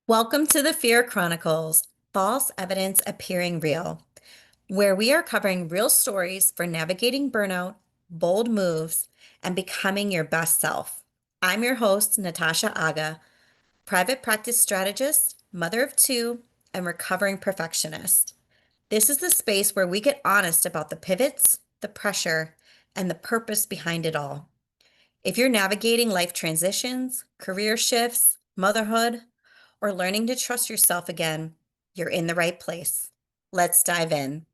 Welcome to the F.E.A.R Chronicles, false evidence appearing real, where we are covering real stories for navigating burnout, bold moves, and becoming your best self. I'm your host, Natasha Aga, private practice strategist, mother of two, and recovering perfectionist. This is the space where we get honest about the pivots, the pressure, and the purpose behind it all. If you're navigating life transitions, career shifts, motherhood, or learning to trust yourself again, you're in the right place. Let's dive in.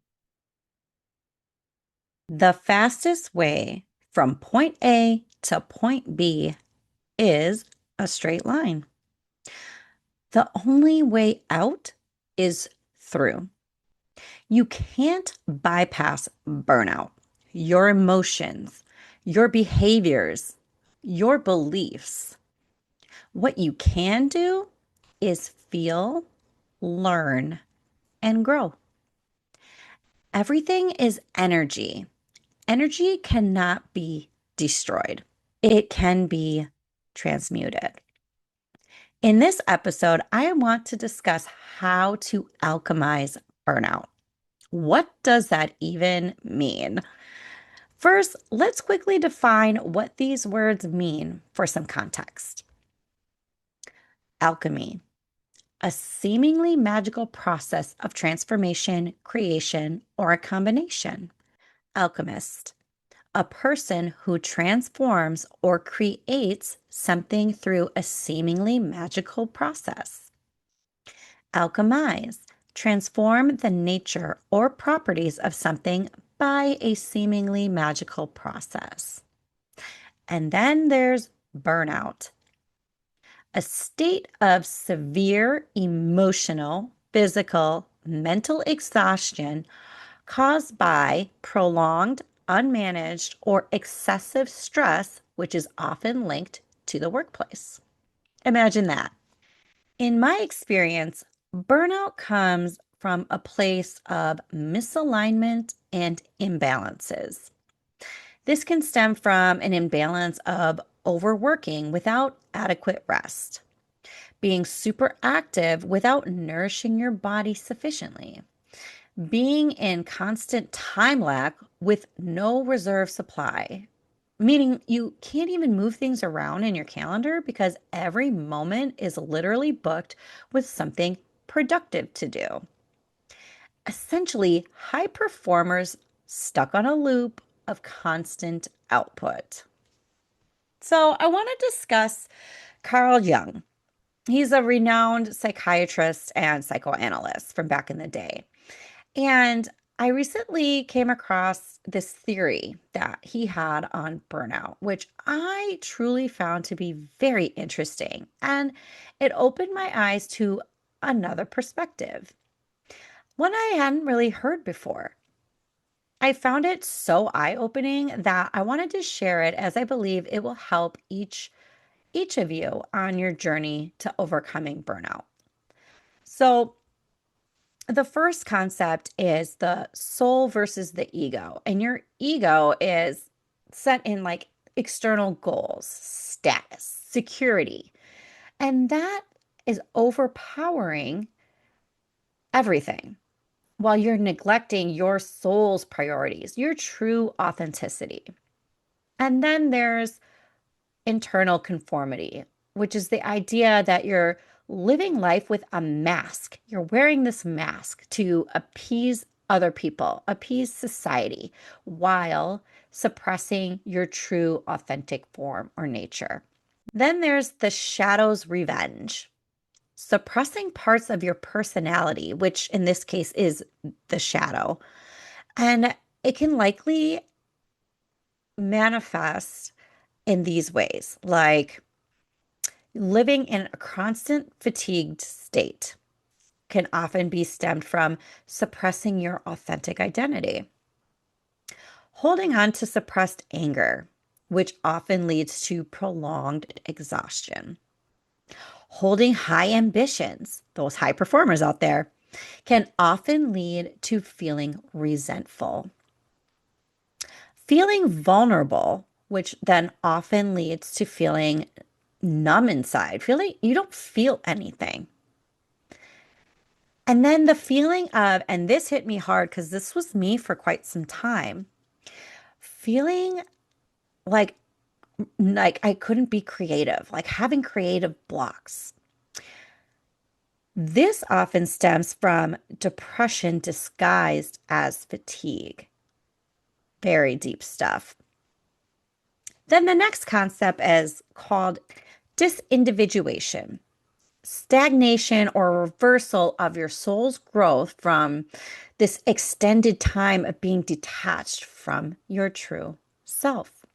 The fastest way from point A to point B is a straight line. The only way out is through. You can't bypass burnout, your emotions, your behaviors, your beliefs. What you can do is feel, learn, and grow. Everything is energy. Energy cannot be destroyed. It can be transmuted. In this episode, I want to discuss how to alchemize burnout. What does that even mean? First, let's quickly define what these words mean for some context. Alchemy, a seemingly magical process of transformation, creation, or a combination. Alchemist, a person who transforms or creates something through a seemingly magical process. Alchemize, transform the nature or properties of something by a seemingly magical process. And then there's burnout, a state of severe emotional, physical, mental exhaustion caused by prolonged, unmanaged, or excessive stress, which is often linked to the workplace. Imagine that. In my experience, burnout comes from a place of misalignment and imbalances. This can stem from an imbalance of overworking without adequate rest, being super active without nourishing your body sufficiently, being in constant time lack with no reserve supply, meaning you can't even move things around in your calendar because every moment is literally booked with something productive to do. Essentially, high performers stuck on a loop of constant output. So, I want to discuss Carl Jung. He's a renowned psychiatrist and psychoanalyst from back in the day. And I recently came across this theory that he had on burnout, which I truly found to be very interesting. And it opened my eyes to another perspective, one I hadn't really heard before. I found it so eye-opening that I wanted to share it as I believe it will help each of you on your journey to overcoming burnout. So, the first concept is the soul versus the ego. And your ego is set in like external goals, status, security. And that is overpowering everything while you're neglecting your soul's priorities, your true authenticity. And then there's internal conformity, which is the idea that you're living life with a mask. You're wearing this mask to appease other people, appease society, while suppressing your true authentic form or nature. Then there's the shadow's revenge, suppressing parts of your personality, which in this case is the shadow. And it can likely manifest in these ways, like living in a constant fatigued state can often be stemmed from suppressing your authentic identity. Holding on to suppressed anger, which often leads to prolonged exhaustion. Holding high ambitions, those high performers out there, can often lead to feeling resentful. Feeling vulnerable, which then often leads to feeling numb inside, feeling you don't feel anything. And then the feeling of, and this hit me hard because this was me for quite some time, feeling like I couldn't be creative, like having creative blocks. This often stems from depression disguised as fatigue. Very deep stuff. Then the next concept is called disindividuation, stagnation or reversal of your soul's growth from this extended time of being detached from your true self.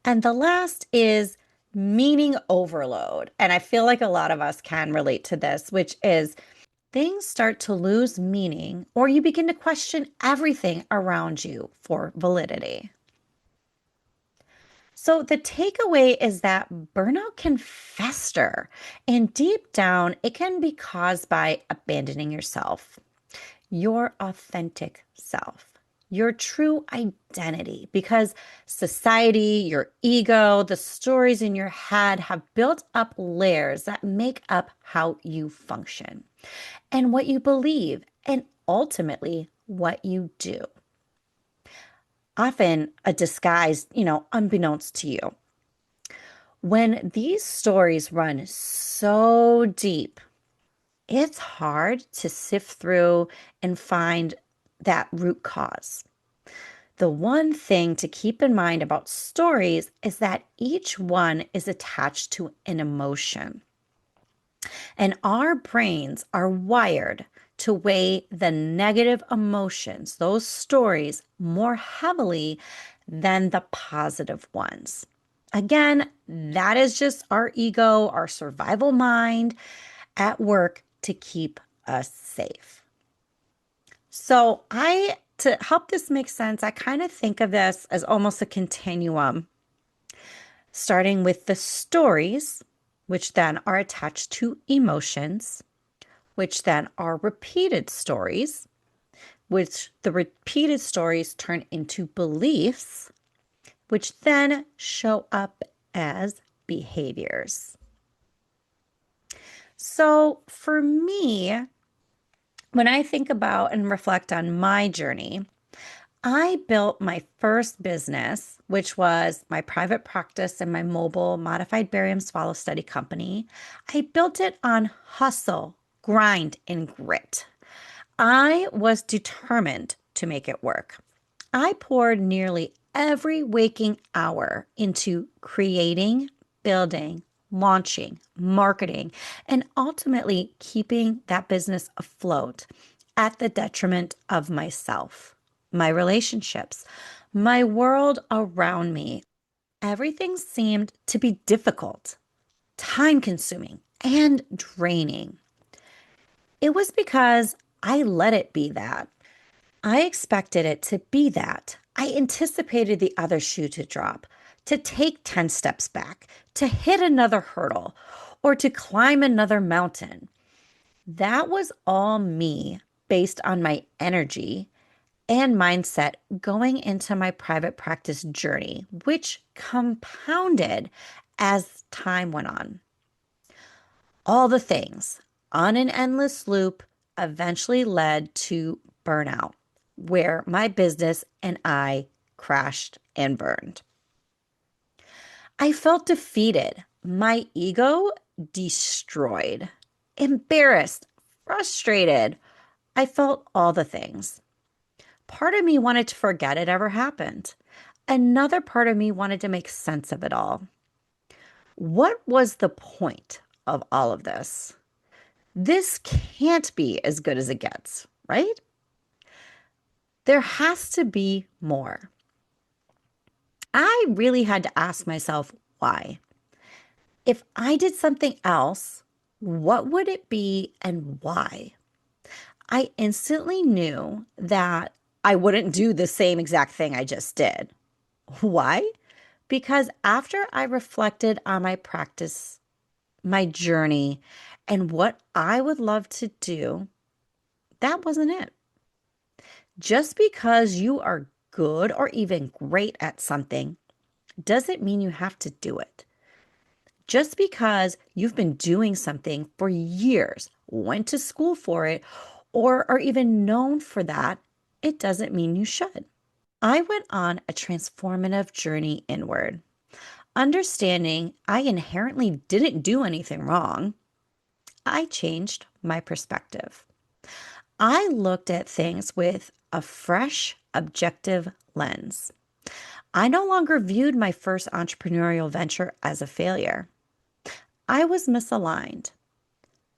And the last is meaning overload. And I feel like a lot of us can relate to this, which is things start to lose meaning or you begin to question everything around you for validity. So, the takeaway is that burnout can fester, and deep down, it can be caused by abandoning yourself, your authentic self, your true identity, because society, your ego, the stories in your head have built up layers that make up how you function and what you believe, and ultimately what you do. Often a disguise, unbeknownst to you. When these stories run so deep, it's hard to sift through and find that root cause. The one thing to keep in mind about stories is that each one is attached to an emotion. And our brains are wired to weigh the negative emotions, those stories, more heavily than the positive ones. Again, that is just our ego, our survival mind at work to keep us safe. To help this make sense, I kind of think of this as almost a continuum, starting with the stories, which then are attached to emotions, which then are repeated stories, which the repeated stories turn into beliefs, which then show up as behaviors. So for me, when I think about and reflect on my journey, I built my first business, which was my private practice and my mobile modified barium swallow study company. I built it on hustle, grind, and grit. I was determined to make it work. I poured nearly every waking hour into creating, building, launching, marketing, and ultimately keeping that business afloat at the detriment of myself, my relationships, my world around me. Everything seemed to be difficult, time consuming, and draining. It was because I let it be that. I expected it to be that. I anticipated the other shoe to drop, to take 10 steps back, to hit another hurdle, or to climb another mountain. That was all me based on my energy and mindset going into my private practice journey, which compounded as time went on. All the things on an endless loop eventually led to burnout, where my business and I crashed and burned. I felt defeated, my ego destroyed, embarrassed, frustrated. I felt all the things. Part of me wanted to forget it ever happened. Another part of me wanted to make sense of it all. What was the point of all of this? This can't be as good as it gets, right? There has to be more. I really had to ask myself why. If I did something else, what would it be and why? I instantly knew that I wouldn't do the same exact thing I just did. Why? Because after I reflected on my practice, my journey, and what I would love to do, that wasn't it. Just because you are good or even great at something doesn't mean you have to do it. Just because you've been doing something for years, went to school for it, or are even known for that, it doesn't mean you should. I went on a transformative journey inward, understanding I inherently didn't do anything wrong. I changed my perspective. I looked at things with a fresh, objective lens. I no longer viewed my first entrepreneurial venture as a failure. I was misaligned.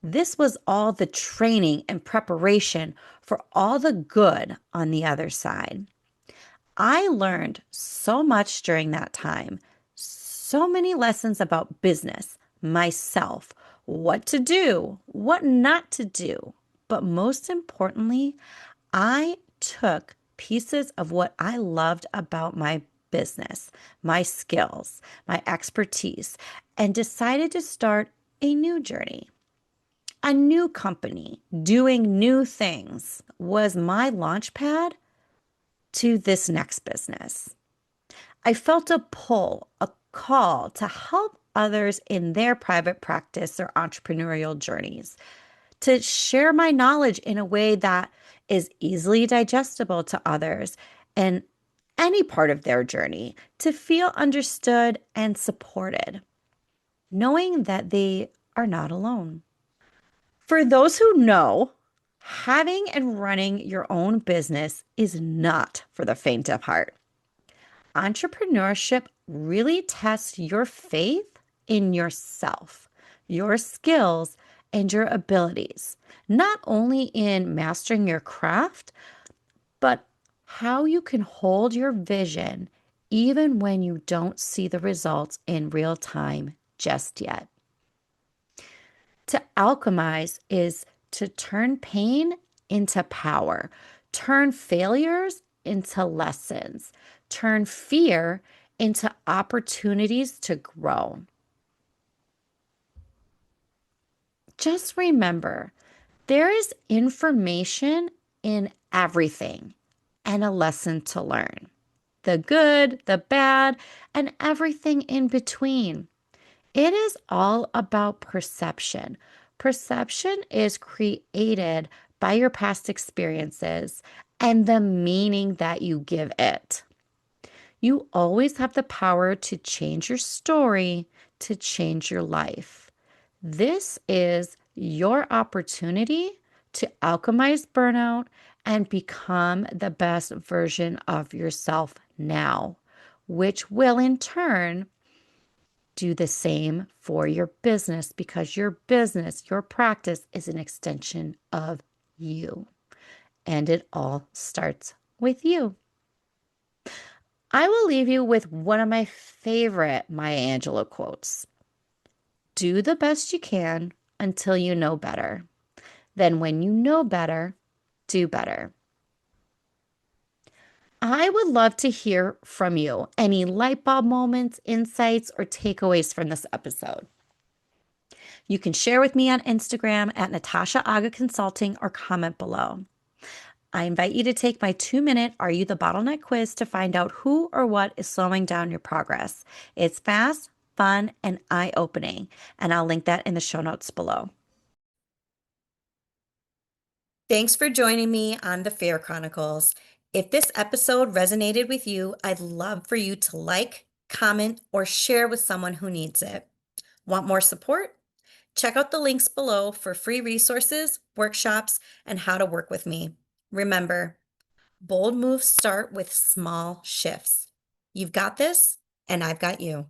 This was all the training and preparation for all the good on the other side. I learned so much during that time, so many lessons about business, myself, what to do, what not to do. But most importantly, I took pieces of what I loved about my business, my skills, my expertise, and decided to start a new journey. A new company doing new things was my launch pad to this next business. I felt a pull, a call to help others in their private practice or entrepreneurial journeys, to share my knowledge in a way that is easily digestible to others in any part of their journey, to feel understood and supported, knowing that they are not alone. For those who know, having and running your own business is not for the faint of heart. Entrepreneurship really tests your faith in yourself, your skills, and your abilities, not only in mastering your craft, but how you can hold your vision even when you don't see the results in real time just yet. To alchemize is to turn pain into power, turn failures into lessons, turn fear into opportunities to grow. Just remember, there is information in everything and a lesson to learn. The good, the bad, and everything in between. It is all about perception. Perception is created by your past experiences and the meaning that you give it. You always have the power to change your story, to change your life. This is your opportunity to alchemize burnout and become the best version of yourself now, which will in turn do the same for your business because your business, your practice is an extension of you. And it all starts with you. I will leave you with one of my favorite Maya Angelou quotes. Do the best you can until you know better. Then, when you know better, do better. I would love to hear from you. Any light bulb moments, insights, or takeaways from this episode. You can share with me on Instagram at Natasha Aga Consulting or comment below. I invite you to take my 2-minute Are You the Bottleneck quiz to find out who or what is slowing down your progress. It's fast, fun, and eye-opening, and I'll link that in the show notes below. Thanks for joining me on the F.E.A.R Chronicles. If this episode resonated with you, I'd love for you to like, comment, or share with someone who needs it. Want more support? Check out the links below for free resources, workshops, and how to work with me. Remember, bold moves start with small shifts. You've got this, and I've got you.